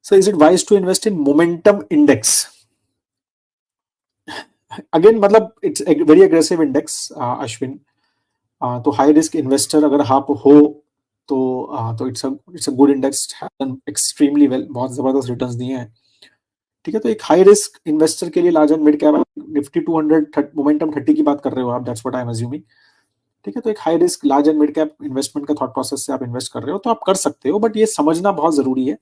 So is it wise to invest in momentum index? Again, मतलब it's a very aggressive index, Ashwin. तो high risk investor अगर आप हो तो it's a good index, extremely well, बहुत जबरदस्त रिटर्न्स दिए हैं. ठीक है, तो एक हाई रिस्क इन्वेस्टर के लिए large and mid cap, Nifty 200 momentum 30 की बात कर रहे हो आप, that's what I am assuming. ठीक है, तो एक high risk large and mid cap investment का थॉट प्रोसेस से आप इन्वेस्ट कर रहे हो तो आप कर सकते हो, बट ये समझना बहुत जरूरी है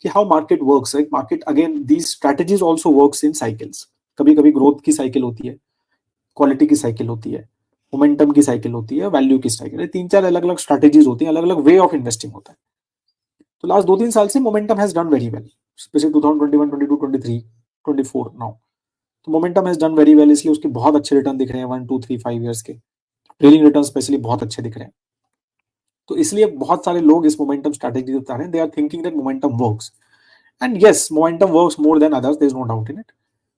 कि how market works. Like market, again these strategies also works in cycles. कभी कभी ग्रोथ की साइकिल होती है, क्वालिटी की साइकिल होती है, मोमेंटम की साइकिल होती है, वैल्यू की साइकिल है. 3-4 अलग अलग स्ट्रेटजीज होती हैं, अलग अलग वे ऑफ इन्वेस्टिंग होता है. तो लास्ट 2-3 साल से momentum has done very well, specially 2021, 22, 23, 24 now. तो momentum has done very well, इसलिए उसके बहुत अच्छे रिटर्न दिख रहे हैं 1, 2, 3, 5 इयर्स के. ट्रेलिंग रिटर्न स्पेशली बहुत अच्छे दिख रहे हैं. तो इसलिए बहुत सारे लोग इस मोमेंटम स्ट्रेटजी बता रहे हैं. They are thinking that momentum works, and yes, momentum works more than others, there is no doubt in it.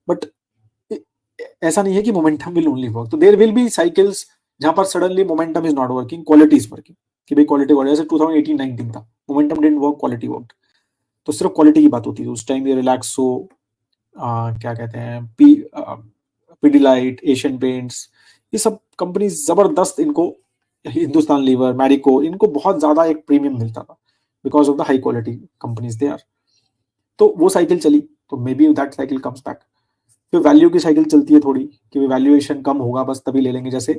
But ऐसा नहीं है कि मोमेंटम विल ओनली वर्क. तो देयर विल बी साइकिल्स जहां पर suddenly momentum is not working, quality is working. कि भाई quality work, जैसे 2018-19 था, momentum didn't work, quality work. तो सिर्फ क्वालिटी की बात होती थी उस टाइम. ये रिलैक्सो, क्या कहते हैं, पीडिलाइट, एशियन पेंट्स, ये सब कंपनी जबरदस्त, इनको हिंदुस्तान लीवर, मैरिको, इनको बहुत ज्यादा एक प्रीमियम मिलता था because of the high quality companies they are. तो वो साइकिल चली, तो may be that cycle comes back. फिर वैल्यू की साइकिल चलती है थोड़ी, कि वैल्यूएशन कम होगा बस तभी ले लेंगे. जैसे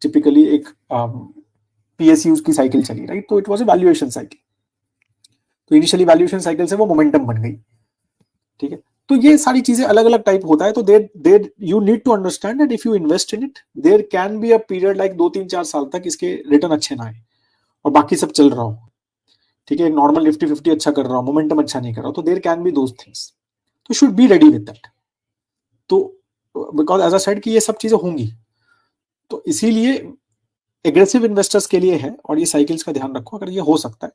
टिपिकली एक पीएसयूज की साइकिल चली, राइट. तो it was a valuation cycle. तो इनिशियली वैल्यूएशन साइकिल से वो मोमेंटम बन गई. ठीक है, तो ये सारी चीजें अलग अलग टाइप होता है. तो there you need to understand that if you invest in it, there can be a period like 2-3-4 साल तक इसके रिटर्न अच्छे ना आए और बाकी सब चल रहा हो. ठीक है, नॉर्मल निफ्टी 50 अच्छा कर रहा हो, मोमेंटम अच्छा नहीं कर रहा हो, तो there can be those things. तो should be ready with that. तो बिकॉज एज आई सेड कि ये सब चीजें होंगी, तो इसीलिए एग्रेसिव इन्वेस्टर्स के लिए है. और ये साइकिल्स का ध्यान रखो अगर ये हो सकता है.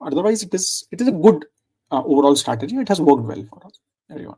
Otherwise it is a good overall strategy. It has worked well for us everyone.